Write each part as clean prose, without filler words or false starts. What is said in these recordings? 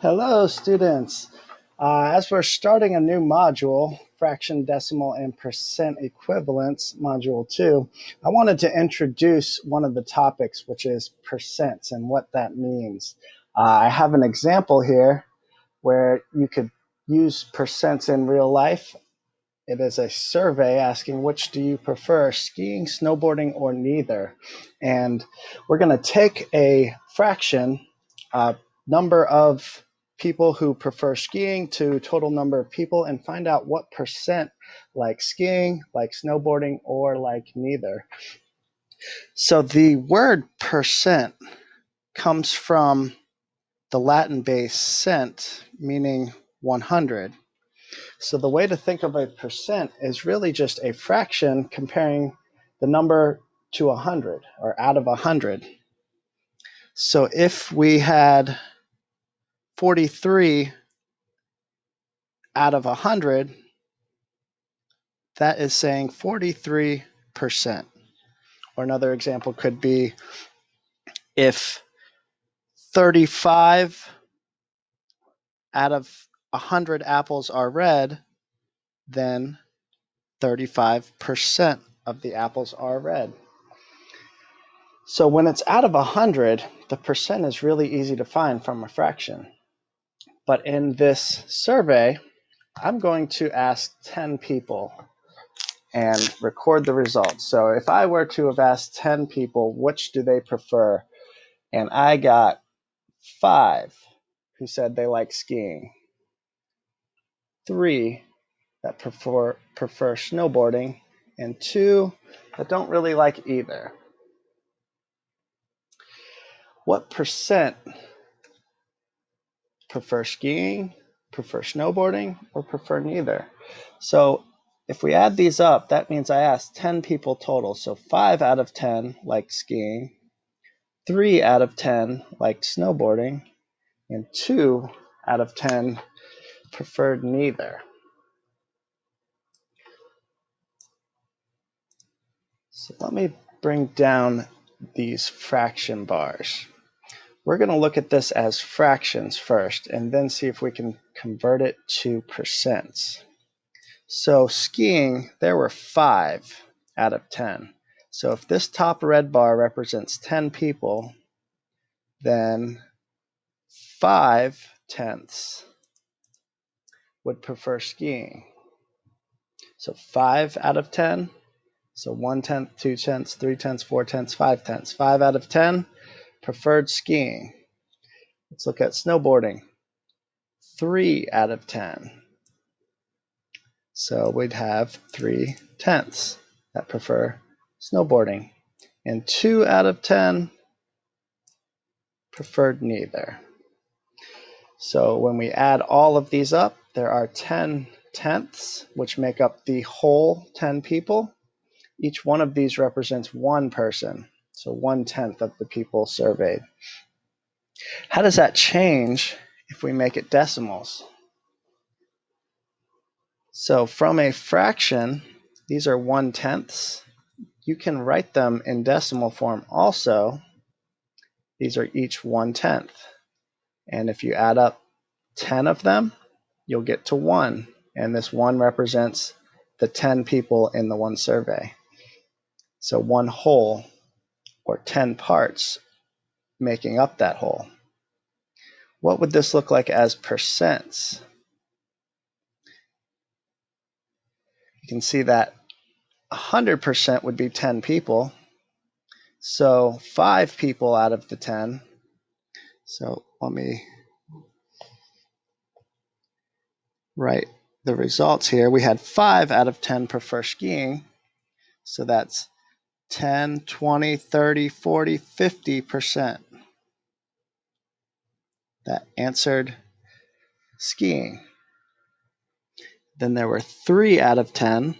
Hello, students. As we're starting a new module, fraction, decimal, and percent equivalence, module 2, I wanted to introduce one of the topics, which is percents and what that means. I have an example here where you could use percents in real life. It is a survey asking which do you prefer, skiing, snowboarding, or neither. And we're going to take a fraction, number of people who prefer skiing to total number of people, and find out what percent like skiing, like snowboarding, or like neither. So the word percent comes from the Latin base cent, meaning 100. So the way to think of a percent is really just a fraction comparing the number to 100 or out of 100. So if we had 43 out of 100, that is saying 43%. Or another example could be if 35 out of 100 apples are red, then 35% of the apples are red. So when it's out of 100, the percent is really easy to find from a fraction. But in this survey, I'm going to ask 10 people and record the results. So if I were to have asked 10 people, which do they prefer? And I got 5 who said they like skiing, 3 that prefer snowboarding, and 2 that don't really like either. What percent prefer skiing, prefer snowboarding, or prefer neither? So if we add these up, that means I asked 10 people total. So 5 out of 10 like skiing, 3 out of 10 liked snowboarding, and 2 out of 10 preferred neither. So let me bring down these fraction bars. We're going to look at this as fractions first, and then see if we can convert it to percents. So skiing, there were 5 out of 10. So if this top red bar represents 10 people, then 5/10 would prefer skiing. So 5 out of 10. So 1/10, 2/10, 3/10, 4/10, 5/10. 5 out of 10 preferred skiing. Let's look at snowboarding. 3 out of 10. So we'd have 3/10 that prefer snowboarding. And 2 out of 10 preferred neither. So when we add all of these up, there are 10/10, which make up the whole 10 people. Each one of these represents one person, so 1/10 of the people surveyed. How does that change if we make it decimals? So from a fraction, these are 1/10. You can write them in decimal form also. These are each 1/10. And if you add up 10 of them, you'll get to 1. And this 1 represents the 10 people in the one survey. So 1 whole, or 10 parts, making up that whole. What would this look like as percents? You can see that 100% would be 10 people. So 5 people out of the 10. So let me write the results here. We had 5 out of 10 prefer skiing. So that's 10, 20, 30, 40, 50% that answered skiing. Then there were 3 out of 10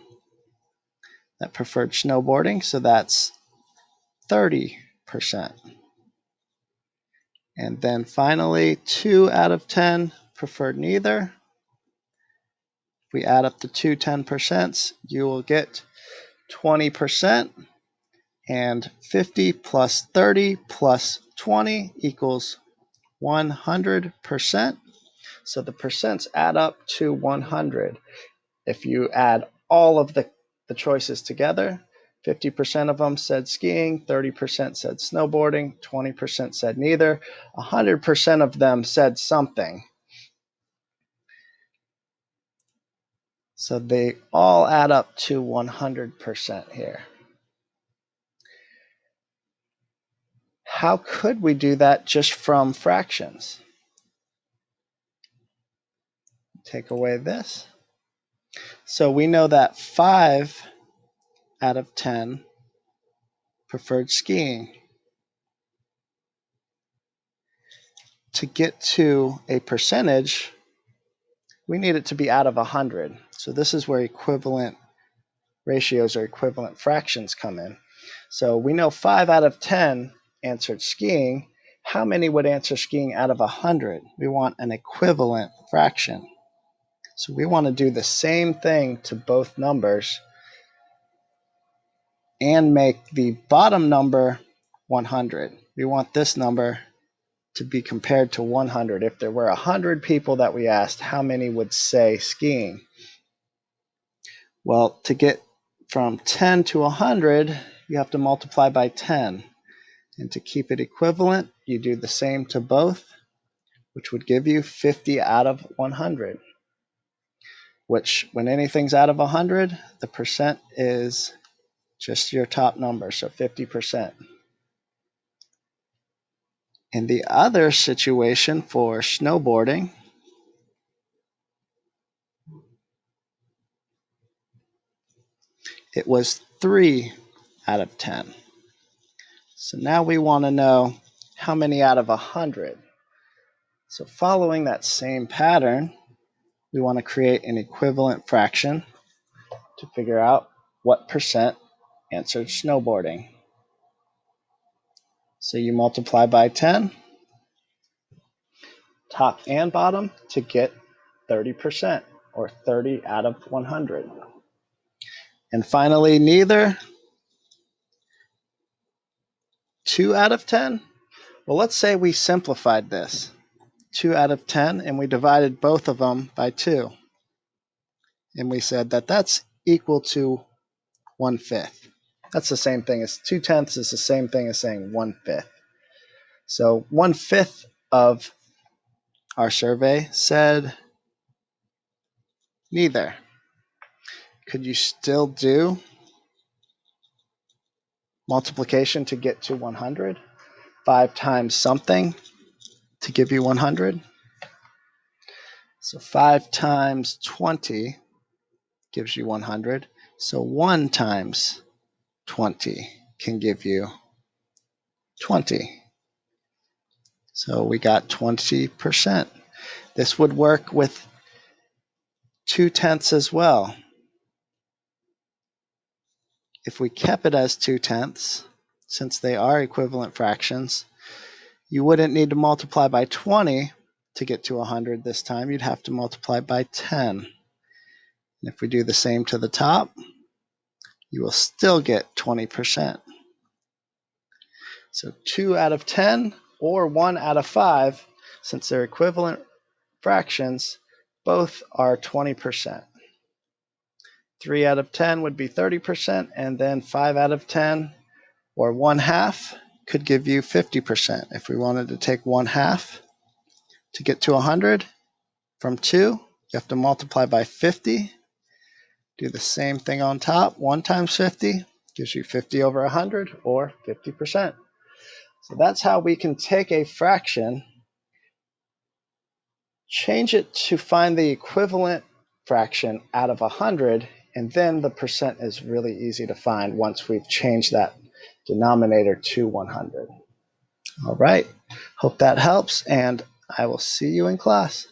that preferred snowboarding, so that's 30%. And then finally, 2 out of 10 preferred neither. If we add up the two 10%, you will get 20%, and 50 plus 30 plus 20 equals 100%. So the percents add up to 100. If you add all of the choices together, 50% of them said skiing, 30% said snowboarding, 20% said neither, 100% of them said something. So they all add up to 100% here. How could we do that just from fractions? Take away this. So we know that 5 out of 10 preferred skiing. To get to a percentage, we need it to be out of 100. So this is where equivalent ratios or equivalent fractions come in. So we know 5 out of 10 answered skiing. How many would answer skiing out of 100? We want an equivalent fraction. So we want to do the same thing to both numbers and make the bottom number 100. We want this number to be compared to 100. If there were 100 people that we asked, how many would say skiing? Well, to get from 10 to 100, you have to multiply by 10. And to keep it equivalent, you do the same to both, which would give you 50 out of 100. Which, when anything's out of 100, the percent is just your top number, so 50%. In the other situation for snowboarding, it was 3 out of 10. So now we want to know how many out of 100. So following that same pattern, we want to create an equivalent fraction to figure out what percent answered snowboarding. So you multiply by 10, top and bottom, to get 30%, or 30 out of 100. And finally, neither, 2 out of 10. Well, let's say we simplified this. 2 out of 10, and we divided both of them by 2. And we said that that's equal to 1/5. That's the same thing as 2/10 is the same thing as saying 1/5. So 1/5 of our survey said neither. Could you still do multiplication to get to 100? 5 times something to give you 100. So 5 times 20 gives you 100. So 1 times 20 can give you 20. So we got 20%. This would work with 2/10 as well. If we kept it as 2/10, since they are equivalent fractions, you wouldn't need to multiply by 20 to get to 100 this time. You'd have to multiply by 10. And if we do the same to the top, you will still get 20%. So 2 out of 10 or 1 out of 5, since they're equivalent fractions, both are 20%. 3 out of 10 would be 30%, and then 5 out of 10, or 1/2, could give you 50%. If we wanted to take 1/2 to get to 100 from 2, you have to multiply by 50. Do the same thing on top. 1 times 50 gives you 50 over 100, or 50%. So that's how we can take a fraction, change it to find the equivalent fraction out of 100, and then the percent is really easy to find once we've changed that denominator to 100. All right, hope that helps, and I will see you in class.